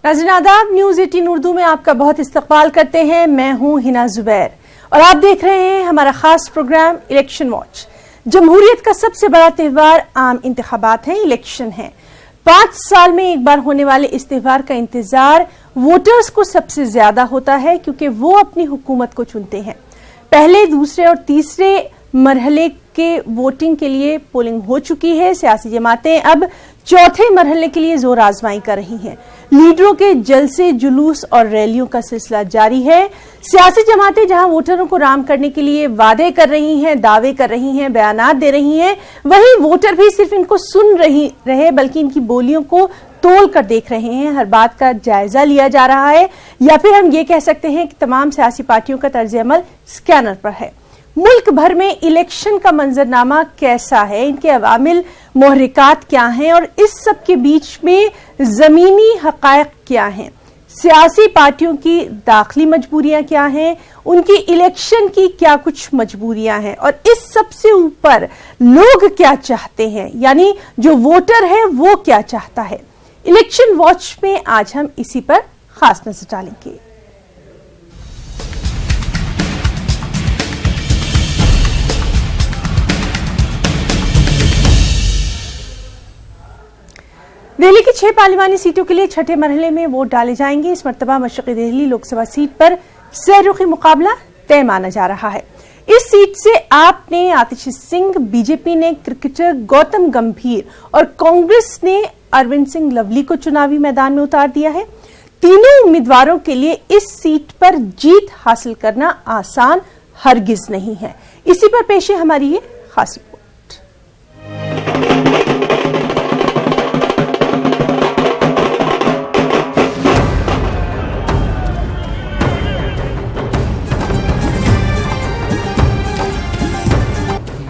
नाज़रीन आदाब, न्यूज़ 18 उर्दू में आपका बहुत इस्तकबाल करते हैं। मैं हूं हिना जुबैर और आप देख रहे हैं हमारा खास प्रोग्राम इलेक्शन वॉच। जमहूरियत का सबसे बड़ा त्यौहार आम इंतखाबात है, इलेक्शन है। 5 साल में एक बार होने वाले इस त्यौहार का इंतजार वोटर्स को सबसे ज्यादा होता है, क्योंकि वो अपनी हुकूमत को चुनते हैं। पहले, दूसरे और तीसरे मरहले के वोटिंग के लिए पोलिंग हो चुकी है। सियासी जमातें अब चौथे मरहले के लिए जोर आजमाई कर रही हैं। लीडरों के जलसे, जुलूस और रैलियों का सिलसिला जारी है। सियासी जमातें जहां वोटरों को राम करने के लिए वादे कर रही हैं, दावे कर रही हैं, बयानात दे रही हैं, वहीं वोटर भी सिर्फ इनको सुन रहे बल्कि इनकी बोलियों को तोल कर देख रहे हैं। हर बात का जायजा लिया जा रहा है, या फिर हम ये कह सकते हैं कि तमाम सियासी पार्टियों का तर्ज अमल स्कैनर पर है। मुल्क भर में इलेक्शन का मंजरनामा कैसा है, इनके अवामिल मोहरिकात क्या हैं और इस सब के बीच में जमीनी हकायक क्या हैं, सियासी पार्टियों की दाखिली मजबूरियां क्या हैं, उनकी इलेक्शन की क्या कुछ मजबूरियां हैं, और इस सब से ऊपर लोग क्या चाहते हैं, यानी जो वोटर है वो क्या चाहता है। इलेक्शन वॉच में आज हम इसी पर खास नजर डालेंगे। दिल्ली की 6 पार्लिमानी सीटों के लिए छठे मरहले में वोट डाले जाएंगे। इस मर्तबा मशरक़ी दिल्ली लोकसभा सीट पर सैरुखी मुकाबला तय माना जा रहा है। इस सीट से आप ने आतिश सिंह, बीजेपी ने क्रिकेटर गौतम गंभीर और कांग्रेस ने अरविंद सिंह लवली को चुनावी मैदान में उतार दिया है। तीनों उम्मीदवारों के लिए इस सीट पर जीत हासिल करना आसान हरगिज नहीं है। इसी पर पेश है हमारी ये खास रिपोर्ट।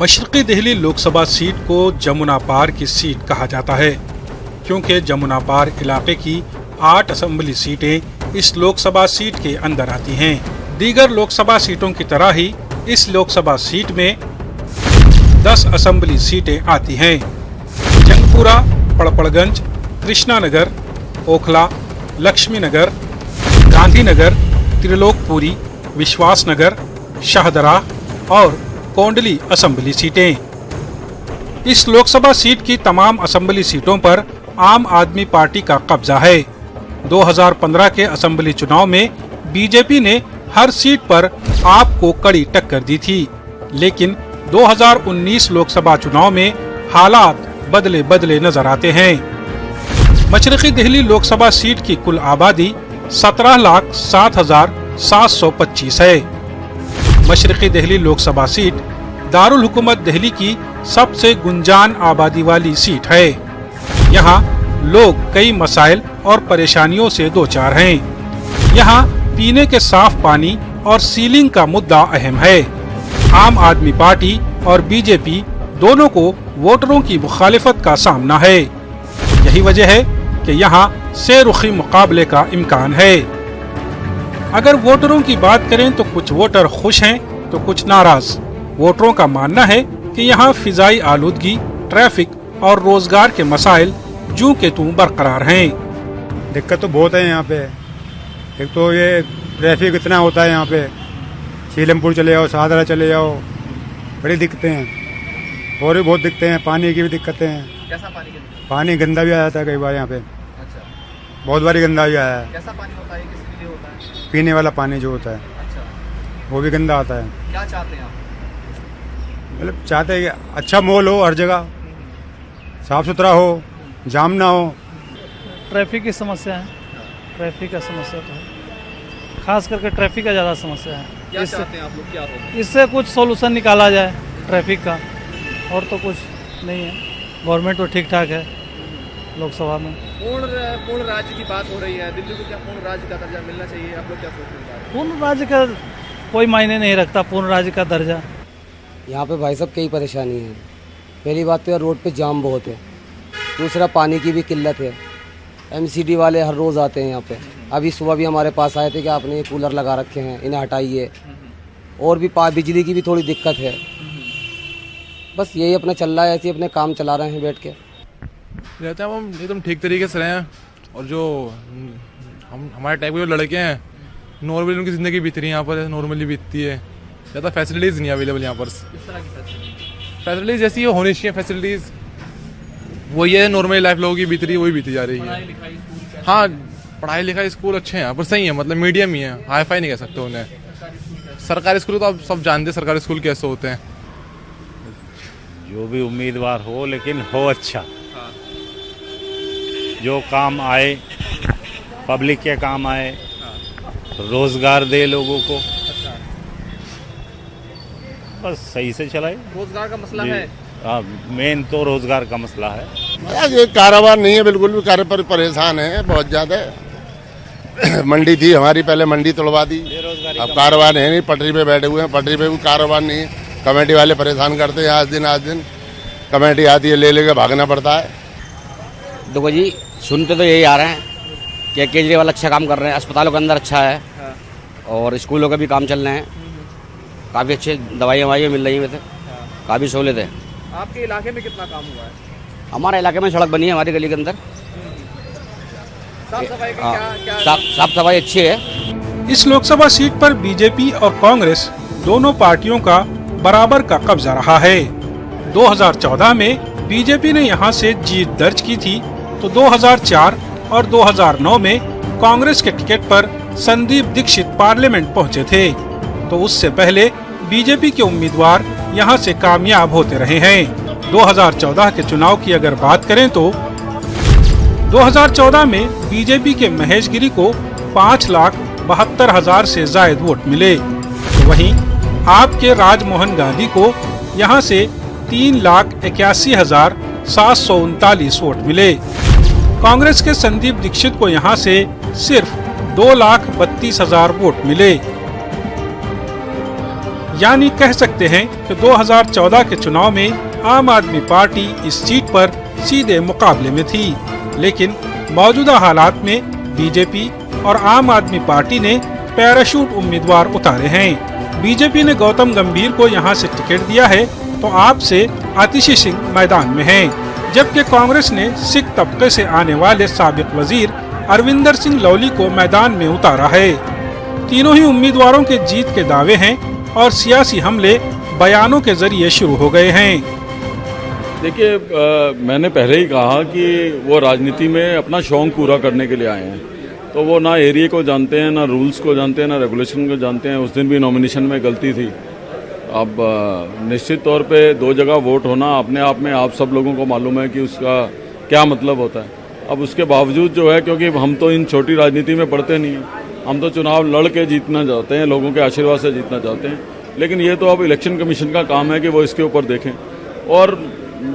मशरक़ी दिल्ली लोकसभा सीट को जमुना पार की सीट कहा जाता है, क्योंकि जमुना पार इलाके की 8 असेंबली सीटें इस लोकसभा सीट के अंदर आती हैं। दीगर लोकसभा सीटों की तरह ही इस लोकसभा सीट में 10 असेंबली सीटें आती हैं। जंगपुरा, पड़पड़गंज, कृष्णानगर, ओखला, लक्ष्मीनगर, गांधीनगर, त्रिलोकपुरी, विश्वासनगर, शाहदरा और कोंडली असेंबली सीटें। इस लोकसभा सीट की तमाम असेंबली सीटों पर आम आदमी पार्टी का कब्जा है। 2015 के असेंबली चुनाव में बीजेपी ने हर सीट पर आप को कड़ी टक्कर दी थी, लेकिन 2019 लोकसभा चुनाव में हालात बदले बदले नजर आते हैं। मशरक़ी दिल्ली लोकसभा सीट की कुल आबादी 17,07,725 है। मशरक़ी दिल्ली लोकसभा सीट दारुल हुकूमत दिल्ली की सबसे गुंजान आबादी वाली सीट है। यहाँ लोग कई मसाइल और परेशानियों से दो चार हैं। यहाँ पीने के साफ पानी और सीलिंग का मुद्दा अहम है। आम आदमी पार्टी और बीजेपी दोनों को वोटरों की मुखालिफत का सामना है। यही वजह है कि यहाँ सैरुखी मुकाबले का इम्कान है। अगर वोटरों की बात करें तो कुछ वोटर खुश हैं तो कुछ नाराज। वोटरों का मानना है कि यहाँ फिजाई आलूदगी, ट्रैफिक और रोजगार के मसाइल जूं के तूं बरकरार हैं। दिक्कत तो बहुत है यहाँ पे। एक तो ये ट्रैफिक इतना होता है यहाँ पे, सीलमपुर चले जाओ, शाहदरा चले जाओ, बड़ी दिक्कतें हैं। और भी बहुत दिक्कतें हैं, पानी की भी दिक्कतें हैं। कैसा पानी? पानी गंदा भी आ जाता है कई बार यहाँ पे। अच्छा। बहुत बारी गंदा भी आया है। कैसा पानी होता है, किसके लिए होता है? पीने वाला पानी जो होता है, अच्छा, वो भी गंदा आता है। क्या चाहते हैं आप? मतलब चाहते हैं कि अच्छा माहौल हो, हर जगह साफ सुथरा हो, जाम ना हो। ट्रैफिक की समस्या है, ट्रैफिक का समस्या तो है, खास करके ट्रैफिक का ज़्यादा समस्या है। क्या चाहते हैं आप लोग, क्या होगा? इससे कुछ सोल्यूशन निकाला जाए ट्रैफिक का, और तो कुछ नहीं है। गवर्नमेंट तो ठीक ठाक है लोकसभा में। पूर्ण राज्य की बात हो रही है, दिल्ली को क्या पूर्ण राज्य का दर्जा मिलना चाहिए? आप लोग क्या सोचते हैं? पूर्ण राज्य का कोई मायने नहीं रखता, पूर्ण राज्य का दर्जा। यहाँ पे भाई साहब कई परेशानी है। पहली बात तो यार रोड पे जाम बहुत है, दूसरा पानी की भी किल्लत है। एमसीडी वाले हर रोज़ आते हैं यहाँ पे। अभी सुबह भी हमारे पास आए थे कि आपने ये कूलर लगा रखे हैं, इन्हें हटाइए। और भी बिजली की भी थोड़ी दिक्कत है। बस यही अपना चल रहा है, ऐसे अपने काम चला रहे हैं बैठ के। रहते हैं हम एकदम ठीक तरीके से रहें, और जो हमारे टाइप के जो लड़के हैं नॉर्मली उनकी ज़िंदगी बीत रही है यहाँ पर, नॉर्मली बीतती है, ज़्यादा फैसिलिटीज़ नहीं अवेलेबल यहाँ पर। किस तरह की फैसिलिटीज़ जैसी होनी चाहिए फैसिलिटीज़, वही है नॉर्मल लाइफ लोगों की बीत रही है, वही बीती जा रही है। हाँ, पढ़ाई लिखाई स्कूल अच्छे हैं यहाँ पर, सही है, मतलब मीडियम ही है, हाई फाई नहीं कह सकते उन्हें। सरकारी स्कूल तो आप सब जानते हैं सरकारी स्कूल कैसे होते हैं। जो भी उम्मीदवार हो लेकिन हो अच्छा, जो काम आए, पब्लिक के काम आए, रोजगार दे लोगों को, बस सही से चलाए। रोजगार का मसला है, हाँ, मेन तो रोजगार का मसला है। ये कारोबार नहीं है, बिल्कुल भी कार्य पर परेशान है बहुत ज्यादा। मंडी थी हमारी, पहले मंडी तोड़वा दी, अब कारोबार है नहीं, पटरी पे बैठे हुए हैं, पटरी पे भी कारोबार नहीं है। कमेटी वाले परेशान करते हैं, आज दिन कमेटी आती है, ले लेके भागना पड़ता है। देखो जी, सुनते तो यही आ रहे हैं कि केजरीवाल अच्छा काम कर रहे हैं, अस्पतालों के अंदर अच्छा है और स्कूलों के भी काम चल रहे हैं, काफ़ी अच्छे दवाइयाँ मिल रही हैं, वैसे काफ़ी सहूलियत है। आपके इलाके में कितना काम हुआ है? हमारे इलाके में सड़क बनी है, हमारी गली के अंदर साफ सफाई का क्या साफ सफाई अच्छी है। इस लोकसभा सीट पर बीजेपी और कांग्रेस दोनों पार्टियों का बराबर का कब्जा रहा है। 2014 में बीजेपी ने यहां से जीत दर्ज की थी, तो 2004 और 2009 में कांग्रेस के टिकट पर संदीप दीक्षित पार्लियामेंट पहुंचे थे। तो उससे पहले बीजेपी के उम्मीदवार यहां से कामयाब होते रहे हैं। 2014 के चुनाव की अगर बात करें तो 2014 में बीजेपी के महेश गिरी को 5,72,000 से जायद वोट मिले, तो वहीं आपके राजमोहन गांधी को यहां से 3,81,739 वोट मिले। कांग्रेस के संदीप दीक्षित को यहां से सिर्फ 2,32,000 वोट मिले। यानी कह सकते हैं कि 2014 के चुनाव में आम आदमी पार्टी इस सीट पर सीधे मुकाबले में थी, लेकिन मौजूदा हालात में बीजेपी और आम आदमी पार्टी ने पैराशूट उम्मीदवार उतारे हैं। बीजेपी ने गौतम गंभीर को यहां से टिकट दिया है, तो आप से आतिशी सिंह मैदान में हैं, जबकि कांग्रेस ने सिख तबके से आने वाले साबिक वजीर अरविंदर सिंह लौली को मैदान में उतारा है। तीनों ही उम्मीदवारों के जीत के दावे हैं और सियासी हमले बयानों के जरिए शुरू हो गए हैं। देखिए, मैंने पहले ही कहा कि वो राजनीति में अपना शौक पूरा करने के लिए आए हैं, तो वो ना एरिया को जानते हैं, ना रूल्स को जानते हैं, ना रेगुलेशन को जानते हैं। उस दिन भी नॉमिनेशन में गलती थी। अब निश्चित तौर पे 2 जगह वोट होना अपने आप में आप सब लोगों को मालूम है कि उसका क्या मतलब होता है। अब उसके बावजूद जो है, क्योंकि हम तो इन छोटी राजनीति में पढ़ते नहीं हैं, हम तो चुनाव लड़ के जीतना चाहते हैं, लोगों के आशीर्वाद से जीतना चाहते हैं, लेकिन ये तो अब इलेक्शन कमीशन का काम है कि वो इसके ऊपर देखें। और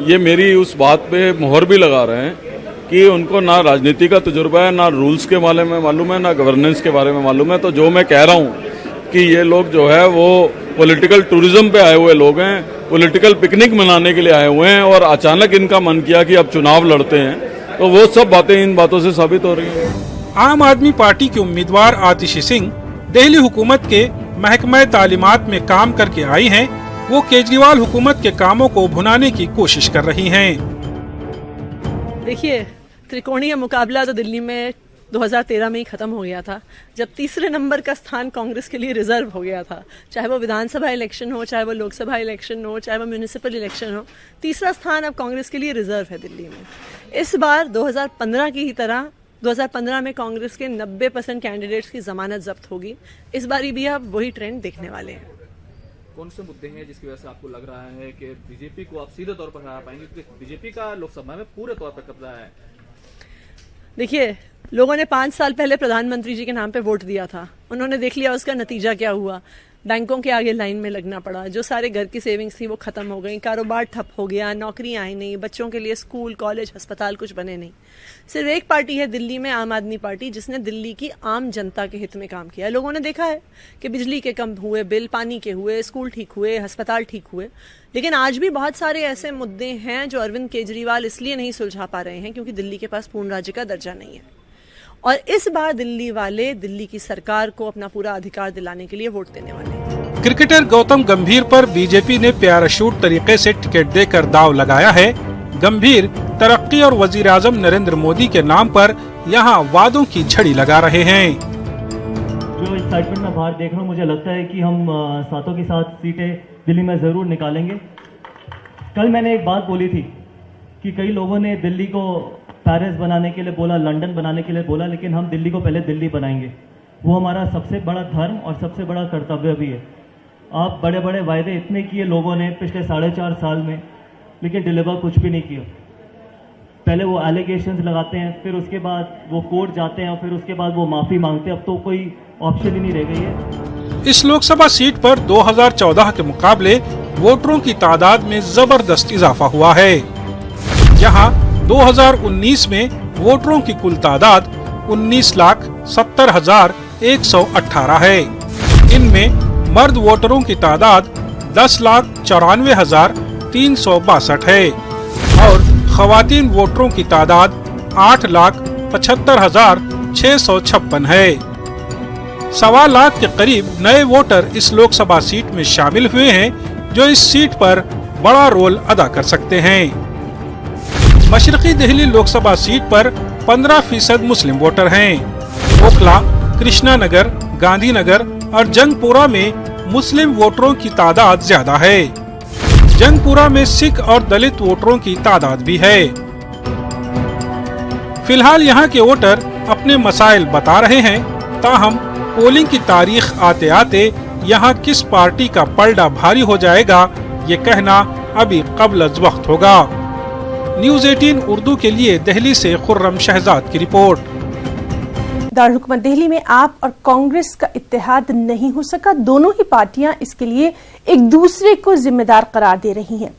ये मेरी उस बात पे मोहर भी लगा रहे हैं कि उनको ना राजनीति का तजुर्बा है, ना रूल्स के बारे में मालूम है, ना गवर्नेंस के बारे में मालूम है। तो जो मैं कह रहा हूँ कि ये लोग जो है वो पॉलिटिकल टूरिज्म पे आए हुए लोग हैं, पॉलिटिकल पिकनिक मनाने के लिए आए हुए हैं, और अचानक इनका मन किया कि अब चुनाव लड़ते हैं, तो वो सब बातें इन बातों से साबित हो रही हैं। आम आदमी पार्टी के उम्मीदवार आतिशी सिंह दिल्ली हुकूमत के महकमा तालीमात में काम करके आई हैं। वो केजरीवाल हुकूमत के कामों को भुनाने की कोशिश कर रही हैं। देखिए, त्रिकोणीय मुकाबला तो दिल्ली में 2013 में ही खत्म हो गया था, जब तीसरे नंबर का स्थान कांग्रेस के लिए रिजर्व हो गया था। चाहे वो विधानसभा इलेक्शन हो, चाहे वो लोकसभा इलेक्शन हो, चाहे वो म्यूनिसिपल इलेक्शन हो, तीसरा स्थान अब कांग्रेस के लिए रिजर्व है दिल्ली में। इस बार 2015 की ही तरह 2015 में कांग्रेस के 90% कैंडिडेट्स की जमानत जब्त होगी। इस बारी भी आप वही ट्रेंड देखने वाले हैं। कौन से मुद्दे हैं जिसकी वजह से आपको लग रहा है कि बीजेपी को आप सीधे तौर पर हरा पाएंगे, क्योंकि बीजेपी का लोकसभा में पूरे तौर पर कब्जा है? देखिए, लोगों ने 5 साल पहले प्रधानमंत्री जी के नाम पे वोट दिया था, उन्होंने देख लिया उसका नतीजा क्या हुआ। बैंकों के आगे लाइन में लगना पड़ा, जो सारे घर की सेविंग्स थी वो खत्म हो गई, कारोबार ठप हो गया, नौकरियां आई नहीं, बच्चों के लिए स्कूल कॉलेज अस्पताल कुछ बने नहीं। सिर्फ एक पार्टी है दिल्ली में, आम आदमी पार्टी, जिसने दिल्ली की आम जनता के हित में काम किया। लोगों ने देखा है कि बिजली के कम हुए बिल, पानी के हुए, स्कूल ठीक हुए, अस्पताल ठीक हुए। लेकिन आज भी बहुत सारे ऐसे मुद्दे हैं जो अरविंद केजरीवाल इसलिए नहीं सुलझा पा रहे हैं क्योंकि दिल्ली के पास पूर्ण राज्य का दर्जा नहीं है। और इस बार दिल्ली वाले दिल्ली की सरकार को अपना पूरा अधिकार दिलाने के लिए वोट देने वाले हैं। क्रिकेटर गौतम गंभीर पर बीजेपी ने पैराशूट तरीके से टिकट देकर दाव लगाया है। गंभीर तरक्की तरक्की और वजीर आजम नरेंद्र मोदी के नाम पर यहाँ वादों की झड़ी लगा रहे हैं। जो एक्साइटमेंट मैं बाहर देख रहा हूँ, मुझे लगता है कि हम सातों की 7 सीटें दिल्ली में ज़रूर निकालेंगे। कल मैंने एक बात बोली थी कि कई लोगों ने दिल्ली को पेरिस बनाने के लिए बोला, लंदन बनाने के लिए बोला, लेकिन हम दिल्ली को पहले दिल्ली बनाएंगे। वो हमारा सबसे बड़ा धर्म और सबसे बड़ा कर्तव्य भी है। आप बड़े बड़े वायदे इतने किए लोगों ने पिछले 4.5 साल में, लेकिन डिलीवर कुछ भी नहीं किया। पहले वो एलिगेशंस लगाते हैं, फिर उसके बाद वो कोर्ट जाते हैं और फिर उसके बाद वो माफ़ी मांगते हैं। अब तो कोई ऑप्शन ही नहीं रह गई है। इस लोकसभा सीट पर 2014 के मुकाबले वोटरों की तादाद में जबरदस्त इजाफा हुआ है। यहाँ 2019 में वोटरों की कुल तादाद 19,70,118 है। इनमें मर्द वोटरों की तादाद 10,94,362 है और खवातीन वोटरों की तादाद 8,75,656 है। 1.25 लाख के करीब नए वोटर इस लोकसभा सीट में शामिल हुए हैं, जो इस सीट पर बड़ा रोल अदा कर सकते हैं। मशरकी दिल्ली लोकसभा सीट पर 15% मुस्लिम वोटर हैं। ओखला, कृष्णा नगर, गांधीनगर और जंगपुरा में मुस्लिम वोटरों की तादाद ज्यादा है। जंगपुरा में सिख और दलित वोटरों की तादाद भी है। फिलहाल यहाँ के वोटर अपने मसाइल बता रहे हैं, ताहम पोलिंग की तारीख आते आते यहाँ किस पार्टी का पलड़ा भारी हो जाएगा, ये कहना अभी कब्ल वक्त होगा। न्यूज़ 18 उर्दू के लिए दिल्ली से खुर्रम शहजाद की रिपोर्ट। दारुल हुकूमत दिल्ली में आप और कांग्रेस का इत्तेहाद नहीं हो सका। दोनों ही पार्टियां इसके लिए एक दूसरे को जिम्मेदार करार दे रही हैं।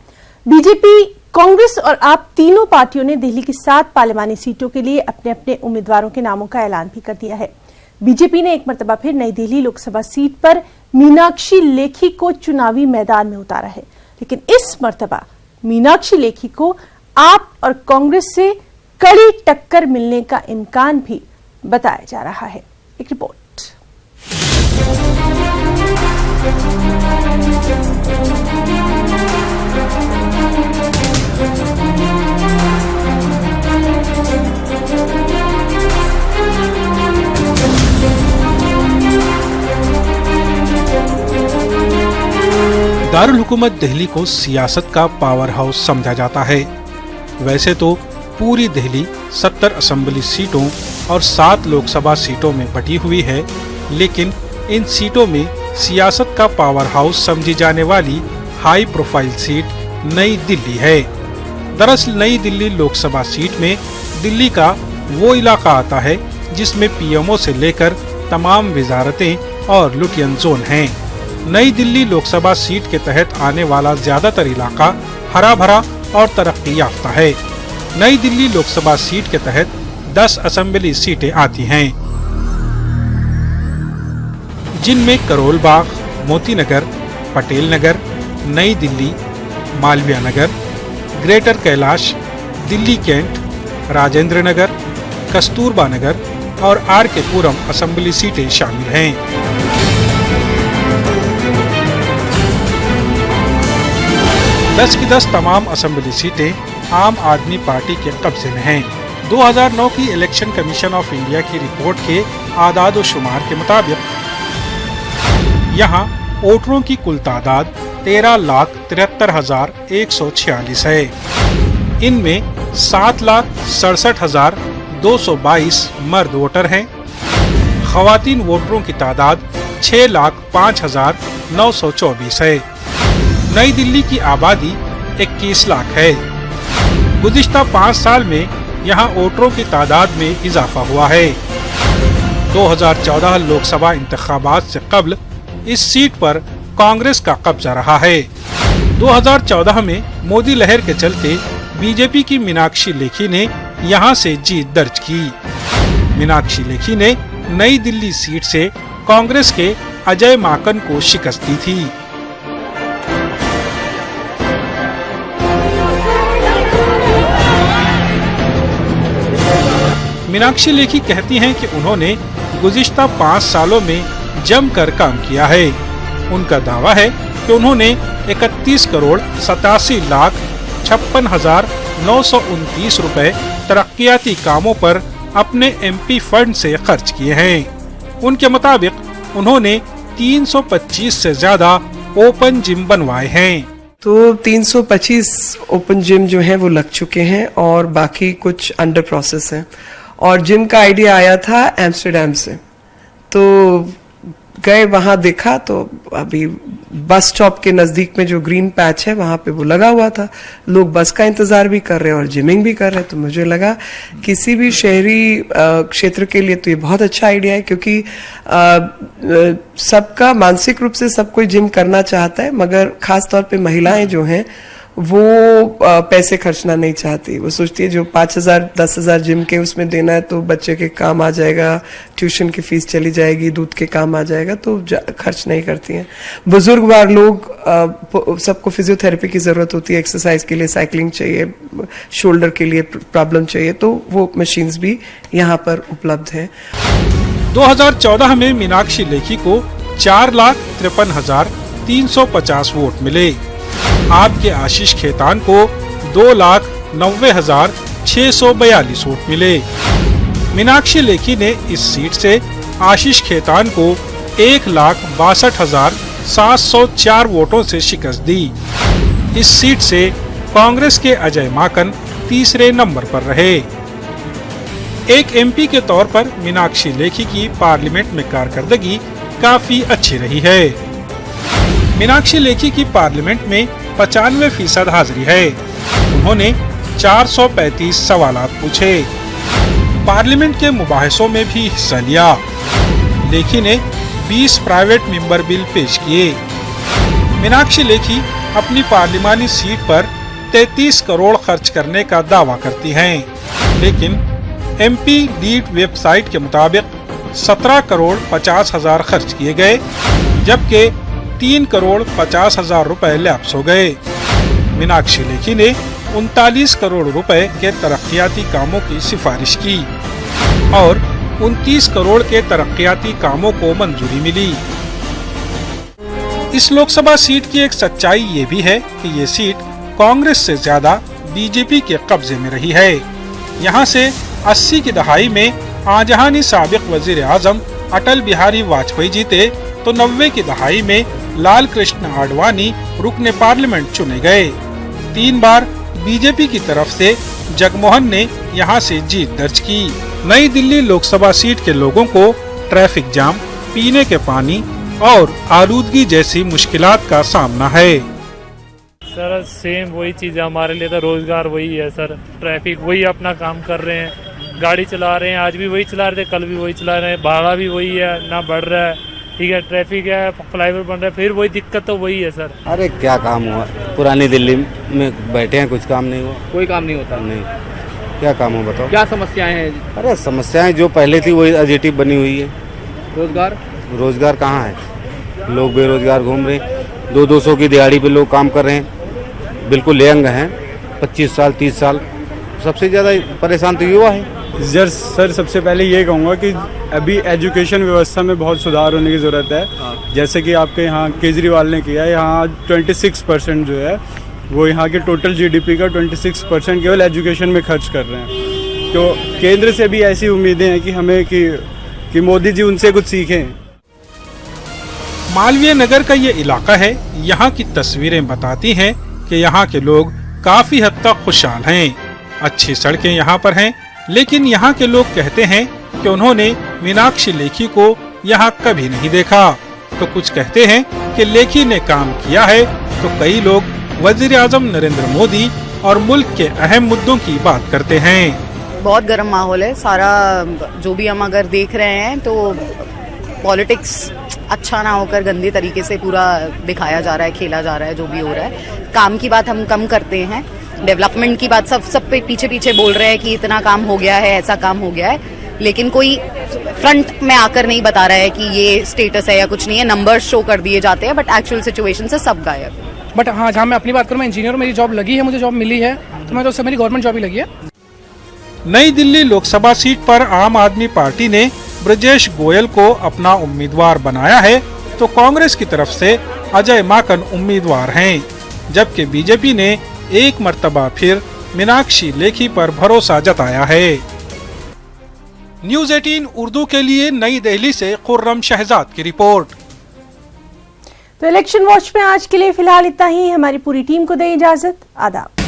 बीजेपी, कांग्रेस और आप तीनों पार्टियों ने दिल्ली की 7 पार्लिमानी सीटों के लिए अपने अपने उम्मीदवारों के नामों का ऐलान भी कर दिया है। बीजेपी ने एक मरतबा फिर नई दिल्ली लोकसभा सीट पर मीनाक्षी लेखी को चुनावी मैदान में उतारा है, लेकिन इस मरतबा मीनाक्षी लेखी को आप और कांग्रेस से कड़ी टक्कर मिलने का इम्कान भी बताया जा रहा है। एक रिपोर्ट। दारुल हुकूमत दिल्ली को सियासत का पावर हाउस समझा जाता है। वैसे तो पूरी दिल्ली 70 असेंबली सीटों और 7 लोकसभा सीटों में बटी हुई है, लेकिन इन सीटों में सियासत का पावर हाउस समझी जाने वाली हाई प्रोफाइल सीट नई दिल्ली है। दरअसल नई दिल्ली लोकसभा सीट में दिल्ली का वो इलाका आता है जिसमें पीएमओ से लेकर तमाम विजारतें और लुटियन जोन हैं। नई दिल्ली लोकसभा सीट के तहत आने वाला ज्यादातर इलाका हरा भरा और तरक्की याफ्ता है। नई दिल्ली लोकसभा सीट के तहत 10 असेंबली सीटें आती हैं, जिनमें करोल बाग, मोती नगर, पटेल नगर, नई दिल्ली, मालवीय नगर, ग्रेटर कैलाश, दिल्ली कैंट, राजेंद्र नगर, कस्तूरबा नगर और आर.के. पुरम असेंबली सीटें शामिल हैं। दस की 10 तमाम असेंबली सीटें आम आदमी पार्टी के कब्जे में हैं। 2009 की इलेक्शन कमीशन ऑफ इंडिया की रिपोर्ट के आदाद व शुमार के मुताबिक यहाँ वोटरों की कुल तादाद 13,73,146 है। इनमें 7,67,222 मर्द वोटर हैं। खवातीन वोटरों की तादाद 6,05,924 है। नई दिल्ली की आबादी 21 लाख है। गुज़िश्ता 5 साल में यहाँ वोटरों की तादाद में इजाफा हुआ है। 2014 लोकसभा इंतखाबात से कबल इस सीट पर कांग्रेस का कब्जा रहा है। 2014 में मोदी लहर के चलते बीजेपी की मीनाक्षी लेखी ने यहाँ से जीत दर्ज की। मीनाक्षी लेखी ने नई दिल्ली सीट से कांग्रेस के अजय माकन को शिकस्त दी थी। मीनाक्षी लेखी कहती हैं कि उन्होंने गुज़िश्ता 5 सालों में जमकर काम किया है। उनका दावा है कि उन्होंने 31,87,56,000 929 रुपए तरक्कियाती कामों पर अपने MP फंड से खर्च किए हैं। उनके मुताबिक उन्होंने 325 से ज्यादा ओपन जिम बनवाए हैं। तो 325 ओपन जिम जो है वो लग चुके हैं और बाकी कुछ अंडर प्रोसेस हैं। और जिम का आइडिया आया था एम्स्टर्डम से, तो गए वहां देखा तो अभी बस स्टॉप के नजदीक में जो ग्रीन पैच है वहां पे वो लगा हुआ था, लोग बस का इंतजार भी कर रहे हैं और जिमिंग भी कर रहे हैं। तो मुझे लगा किसी भी शहरी क्षेत्र के लिए तो ये बहुत अच्छा आइडिया है, क्योंकि सबका मानसिक रूप से सब कोई जिम करना चाहता है, मगर खास तौर पे महिलाएं जो हैं वो पैसे खर्चना नहीं चाहती। वो सोचती है जो 5,000 10,000 जिम के उसमें देना है तो बच्चे के काम आ जाएगा, ट्यूशन की फीस चली जाएगी, दूध के काम आ जाएगा, तो खर्च नहीं करती हैं। बुजुर्गवार लोग सबको फिजियोथेरेपी की जरूरत होती है, एक्सरसाइज के लिए साइकिलिंग चाहिए, शोल्डर के लिए प्रॉब्लम चाहिए, तो वो मशीन्स भी यहाँ पर उपलब्ध हैं। 2014 में मीनाक्षी लेखी को 4,53,350 वोट मिले। आपके आशीष खेतान को 2,90,642 वोट मिले। मीनाक्षी लेखी ने इस सीट से आशीष खेतान को 1,62,704 वोटों से शिकस्त दी। इस सीट से कांग्रेस के अजय माकन तीसरे नंबर पर रहे। एक MP के तौर पर मीनाक्षी लेखी की पार्लियामेंट में कारकर्दगी काफी अच्छी रही है। मीनाक्षी लेखी की पार्लियामेंट में 95% हाजिरी है। उन्होंने 435 सवालात पूछे। पार्लियामेंट के मुबाहिसों में भी हिस्सा लिया। लेखी ने 20 प्राइवेट मेंबर बिल पेश किए। मीनाक्षी लेखी अपनी पार्लिमानी सीट पर 33 करोड़ खर्च करने का दावा करती हैं, लेकिन MP लीड वेबसाइट के मुताबिक 17,50,000 खर्च किए गए, जबकि 3,50,000 रुपए लैप्स हो गए। मीनाक्षी लेखी ने 39 करोड़ रुपए के तरक्कियाती कामों की सिफारिश की और 29 करोड़ के तरक्कियाती कामों को मंजूरी मिली। इस लोकसभा सीट की एक सच्चाई ये भी है कि ये सीट कांग्रेस से ज्यादा BJP के कब्जे में रही है। यहाँ से 80 की दहाई में आजहानी साबिक वजीर आजम अटल बिहारी वाजपेयी जीते, तो 90 की दहाई में लाल कृष्ण आडवाणी रुकने पार्लियामेंट चुने गए। 3 बार BJP की तरफ से जगमोहन ने यहां से जीत दर्ज की। नई दिल्ली लोकसभा सीट के लोगों को ट्रैफिक जाम, पीने के पानी और आलूदगी जैसी मुश्किलात का सामना है। सर सेम वही चीज़ है हमारे लिए, तो रोजगार वही है सर, ट्रैफिक वही अपना काम कर रहे हैं, गाड़ी चला रहे हैं, आज भी वही चला रहे थे, कल भी वही चला रहे हैं, भाड़ा भी वही है, ना बढ़ रहा है, ठीक है, ट्रैफिक है, फ्लाईओवर बन रहा है, फिर वही दिक्कत तो वही है सर। अरे क्या काम हुआ, पुरानी दिल्ली में बैठे हैं, कुछ काम नहीं हुआ। कोई काम नहीं होता? नहीं, क्या काम हो बताओ। क्या समस्याएं हैं? अरे समस्याएं जो पहले थी वही एजिटिव बनी हुई है। रोजगार कहाँ है, लोग बेरोजगार घूम रहे हैं, 200 की दिहाड़ी पे लोग काम कर रहे हैं, बिल्कुल यंग हैं, 25 साल 30 साल, सबसे ज्यादा परेशान तो युवा है। सर सबसे पहले ये कहूँगा कि अभी एजुकेशन व्यवस्था में बहुत सुधार होने की ज़रूरत है। जैसे कि आपके यहाँ केजरीवाल ने किया है, यहाँ 26% जो है वो यहाँ के टोटल GDP का 26% केवल एजुकेशन में खर्च कर रहे हैं। तो केंद्र से भी ऐसी उम्मीदें हैं कि हमें कि मोदी जी उनसे कुछ सीखें। मालवीय नगर का ये इलाका है, यहाँ की तस्वीरें बताती हैं कि यहाँ के लोग काफी हद तक खुशहाल हैं। अच्छी सड़कें यहाँ पर हैं, लेकिन यहाँ के लोग कहते हैं कि उन्होंने मीनाक्षी लेखी को यहाँ कभी नहीं देखा। तो कुछ कहते हैं कि लेखी ने काम किया है, तो कई लोग वजीर आजम नरेंद्र मोदी और मुल्क के अहम मुद्दों की बात करते हैं। बहुत गर्म माहौल है सारा, जो भी हम अगर देख रहे हैं तो पॉलिटिक्स अच्छा ना होकर गंदे तरीके से पूरा दिखाया जा रहा है, खेला जा रहा है, जो भी हो रहा है। काम की बात हम कम करते हैं, डेवलपमेंट की बात सब पे पीछे बोल रहे हैं कि इतना काम हो गया है, ऐसा काम हो गया है, लेकिन कोई फ्रंट में आकर नहीं बता रहा है कि ये स्टेटस है या कुछ नहीं है। नंबर्स शो कर दिए जाते हैं, बट एक्चुअल सिचुएशन से सब गायब। बट हाँ, जहाँ मैं अपनी बात करूँ, मैं इंजीनियर हूँ, मेरी जॉब लगी है, मुझे जॉब मिली है, तो मैं तो उससे मेरी गवर्नमेंट जॉब ही लगी है। नई दिल्ली लोकसभा सीट पर आम आदमी पार्टी ने ब्रजेश गोयल को अपना उम्मीदवार बनाया है, तो कांग्रेस की तरफ से अजय माकन उम्मीदवार हैं, जबकि BJP ने एक मर्तबा फिर मीनाक्षी लेखी पर भरोसा जताया है। न्यूज़ 18 उर्दू के लिए नई दिल्ली से खुर्रम शहजाद की रिपोर्ट। तो इलेक्शन वॉच में आज के लिए फिलहाल इतना ही। हमारी पूरी टीम को दें इजाजत। आदाब।